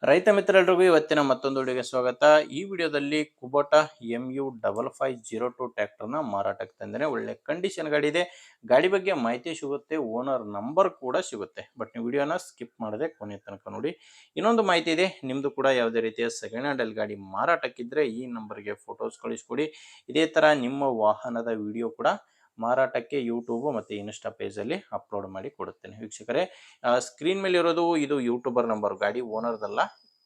ರೈತ ಮಿತ್ರರಿಗೂ ಇವತ್ತಿನ ಮತ್ತೊಂದು ವಿಡಿಯೋಗೆ ಸ್ವಾಗತ. ಈ ವಿಡಿಯೋದಲ್ಲಿ ಕುಬೋಟಾ MU5502 ಟ್ರ್ಯಾಕ್ಟರ್ನ ಮಾರಾಟಕ್ಕೆ ತಂದೇನೆ. ಒಳ್ಳೆ ಕಂಡೀಷನ್ ಗಾಡಿ ಇದೆ. ಗಾಡಿ ಬಗ್ಗೆ ಮಾಹಿತಿ ಸಿಗುತ್ತೆ, ಓನರ್ ನಂಬರ್ ಕೂಡ ಸಿಗುತ್ತೆ. ಬಟ್ ನೀವು ವಿಡಿಯೋನ ಸ್ಕಿಪ್ ಮಾಡದೆ ಕೊನೆ ತನಕ ನೋಡಿ. ಇನ್ನೊಂದು ಮಾಹಿತಿ ಇದೆ, ನಿಮ್ಮದು ಕೂಡ ಯಾವುದೇ ರೀತಿಯ ಸೆಕೆಂಡ್ ಹ್ಯಾಂಡಲ್ ಗಾಡಿ ಮಾರಾಟಕ್ಕಿದ್ರೆ ಈ ನಂಬರ್ಗೆ ಫೋಟೋಸ್ ಕಳಿಸ್ಕೊಡಿ. ಇದೇ ಥರ ನಿಮ್ಮ ವಾಹನದ ವಿಡಿಯೋ ಕೂಡ ಮಾರಾಟಕ್ಕೆ ಯೂಟ್ಯೂಬ್ ಮತ್ತು ಇನ್ಸ್ಟಾ ಪೇಜಲ್ಲಿ ಅಪ್ಲೋಡ್ ಮಾಡಿ ಕೊಡುತ್ತೇನೆ. ವೀಕ್ಷಕರೇ, ಸ್ಕ್ರೀನ್ ಮೇಲೆ ಇರೋದು ಇದು ಯೂಟ್ಯೂಬರ್ ನಂಬರ್, ಗಾಡಿ ಓನರ್ದಲ್ಲ.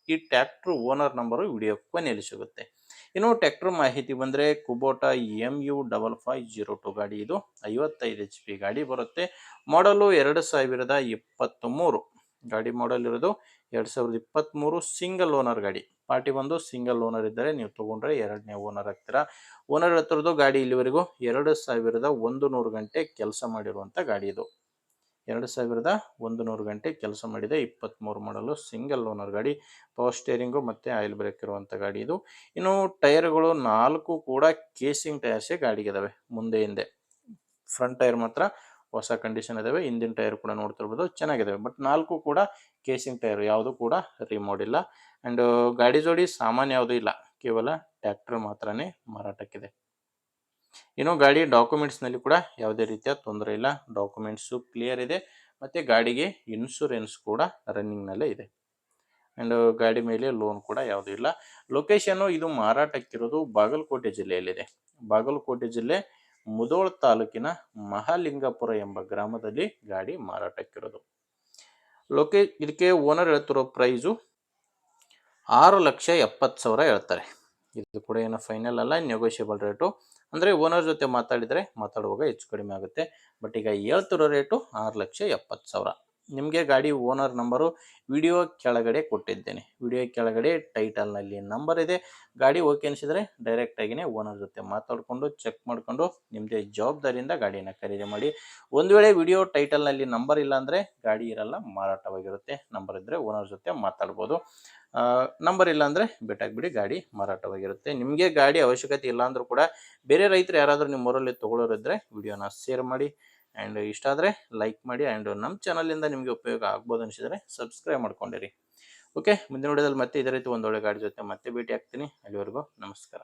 ಈ ಟ್ರ್ಯಾಕ್ಟರ್ ಓನರ್ ನಂಬರು ವಿಡಿಯೋ ಕೊನೆಯಲ್ಲಿ ಸಿಗುತ್ತೆ. ಇನ್ನು ಟ್ರ್ಯಾಕ್ಟರ್ ಮಾಹಿತಿ ಬಂದರೆ ಕುಬೋಟಾ MU5502 ಗಾಡಿ, ಇದು 55 HP ಗಾಡಿ ಬರುತ್ತೆ. ಮಾಡಲು 2023 ಗಾಡಿ ಮಾಡಲ್ ಇರೋದು 2023 ಸಿಂಗಲ್ ಓನರ್ ಗಾಡಿ. ಪಾರ್ಟಿ ಬಂದು ಸಿಂಗಲ್ ಓನರ್ ಇದ್ದರೆ ನೀವು ತೊಗೊಂಡ್ರೆ ಎರಡನೇ ಓನರ್ ಆಗ್ತೀರಾ. ಓನರ್ ಹತ್ತಿರದ್ದು ಗಾಡಿ ಇಲ್ಲಿವರೆಗೂ 2100 ಗಂಟೆ ಕೆಲಸ ಮಾಡಿರುವಂಥ ಗಾಡಿ ಇದು. 2100 ಗಂಟೆ ಕೆಲಸ ಮಾಡಿದೆ. 23 ಮಾಡಲು ಸಿಂಗಲ್ ಓನರ್ ಗಾಡಿ. ಪವರ್ ಸ್ಟೇರಿಂಗು ಮತ್ತು ಆಯಿಲ್ ಬ್ರೇಕ್ ಇರುವಂಥ ಗಾಡಿ ಇದು. ಇನ್ನು ಟೈರ್ಗಳು 4 ಕೂಡ ಕೇಸಿಂಗ್ ಟೈರ್ಸೇ ಗಾಡಿಗೆ ಮುಂದೆ ಹಿಂದೆ. ಫ್ರಂಟ್ ಟೈರ್ ಮಾತ್ರ ಹೊಸ ಕಂಡೀಷನ್ ಇದಾವೆ. ಹಿಂದಿನ ಟೈರ್ ಕೂಡ ನೋಡ್ತಿರ್ಬೋದು, ಚೆನ್ನಾಗಿದ್ದಾವೆ. ಬಟ್ 4 ಕೂಡ ಕೇಸಿಂಗ್ ಟೈರ್, ಯಾವುದು ಕೂಡ ರಿಮೋಡ್ ಇಲ್ಲ. ಆ್ಯಂಡ್ ಗಾಡಿ ಜೋಡಿ ಸಾಮಾನ್ಯ ಯಾವುದೂ ಇಲ್ಲ, ಕೇವಲ ಟ್ರ್ಯಾಕ್ಟರ್ ಮಾತ್ರನೇ ಮಾರಾಟಕ್ಕಿದೆ. ಇನ್ನು ಗಾಡಿ ಡಾಕ್ಯುಮೆಂಟ್ಸ್ನಲ್ಲಿ ಕೂಡ ಯಾವುದೇ ರೀತಿಯ ತೊಂದರೆ ಇಲ್ಲ, ಡಾಕ್ಯುಮೆಂಟ್ಸು ಕ್ಲಿಯರ್ ಇದೆ. ಮತ್ತು ಗಾಡಿಗೆ ಇನ್ಶೂರೆನ್ಸ್ ಕೂಡ ರನ್ನಿಂಗ್ನಲ್ಲೇ ಇದೆ. ಆ್ಯಂಡ್ ಗಾಡಿ ಮೇಲೆ ಲೋನ್ ಕೂಡ ಯಾವುದೂ ಇಲ್ಲ. ಲೊಕೇಶನ್ನು ಇದು ಮಾರಾಟಕ್ಕಿರೋದು ಬಾಗಲಕೋಟೆ ಜಿಲ್ಲೆಯಲ್ಲಿದೆ. ಬಾಗಲಕೋಟೆ ಜಿಲ್ಲೆ ಮುಧೋಳ ತಾಲೂಕಿನ ಮಹಾಲಿಂಗಪುರ ಎಂಬ ಗ್ರಾಮದಲ್ಲಿ ಗಾಡಿ ಮಾರಾಟಕ್ಕಿರೋದು. ಇದಕ್ಕೆ ಓನರ್ ಹೇಳ್ತಿರೋ ಪ್ರೈಸು 6,70,000 ಹೇಳ್ತಾರೆ. ಇದು ಕೂಡ ಏನೋ ಫೈನಲ್ ಅಲ್ಲ, ನೆಗೋಷಿಯಬಲ್ ರೇಟು. ಅಂದರೆ ಓನರ್ ಜೊತೆ ಮಾತಾಡುವಾಗ ಹೆಚ್ಚು ಕಡಿಮೆ ಆಗುತ್ತೆ. ಬಟ್ ಈಗ ಹೇಳ್ತಿರೋ ರೇಟು 6,70,000. ನಿಮಗೆ ಗಾಡಿ ಓನರ್ ನಂಬರು ವಿಡಿಯೋ ಕೆಳಗಡೆ ಕೊಟ್ಟಿದ್ದೇನೆ. ವಿಡಿಯೋ ಕೆಳಗಡೆ ಟೈಟಲ್ನಲ್ಲಿ ನಂಬರ್ ಇದೆ. ಗಾಡಿ ಓಕೆ ಅನಿಸಿದರೆ ಡೈರೆಕ್ಟಾಗಿಯೇ ಓನರ್ ಜೊತೆ ಮಾತಾಡಿಕೊಂಡು ಚೆಕ್ ಮಾಡಿಕೊಂಡು ನಿಮ್ಮದೇ ಜವಾಬ್ದಾರಿಯಿಂದ ಗಾಡಿಯನ್ನು ಖರೀದಿ ಮಾಡಿ. ಒಂದು ವೇಳೆ ವಿಡಿಯೋ ಟೈಟಲ್ನಲ್ಲಿ ನಂಬರ್ ಇಲ್ಲ ಅಂದರೆ ಗಾಡಿ ಇರಲ್ಲ, ಮಾರಾಟವಾಗಿರುತ್ತೆ. ನಂಬರ್ ಇದ್ದರೆ ಓನರ್ ಜೊತೆ ಮಾತಾಡ್ಬೋದು. ನಂಬರ್ ಇಲ್ಲ ಅಂದರೆ ಬಿಟ್ಟಾಗ್ಬಿಡಿ, ಗಾಡಿ ಮಾರಾಟವಾಗಿರುತ್ತೆ. ನಿಮಗೆ ಗಾಡಿ ಅವಶ್ಯಕತೆ ಇಲ್ಲ ಅಂದರೂ ಕೂಡ ಬೇರೆ ರೈತರು ಯಾರಾದರೂ ನಿಮ್ಮ ಊರಲ್ಲಿ ತೊಗೊಳೋರಿದ್ದರೆ ವಿಡಿಯೋನ ಶೇರ್ ಮಾಡಿ. ಆ್ಯಂಡ್ ಇಷ್ಟ ಆದರೆ ಲೈಕ್ ಮಾಡಿ. ಆ್ಯಂಡ್ ನಮ್ಮ ಚಾನಲಿಂದ ನಿಮಗೆ ಉಪಯೋಗ ಆಗ್ಬೋದು ಅನಿಸಿದರೆ ಸಬ್ಸ್ಕ್ರೈಬ್ ಮಾಡ್ಕೊಂಡಿರಿ. ಓಕೆ, ಮುಂದಿನ ವಿಡಿಯೋದಲ್ಲಿ ಮತ್ತೆ ಇದೇ ರೀತಿ ಒಂದೊಳ್ಳೆ ಗಾಡಿ ಜೊತೆ ಮತ್ತೆ ಭೇಟಿ ಆಗ್ತೀನಿ. ಅಲ್ಲಿವರೆಗೂ ನಮಸ್ಕಾರ.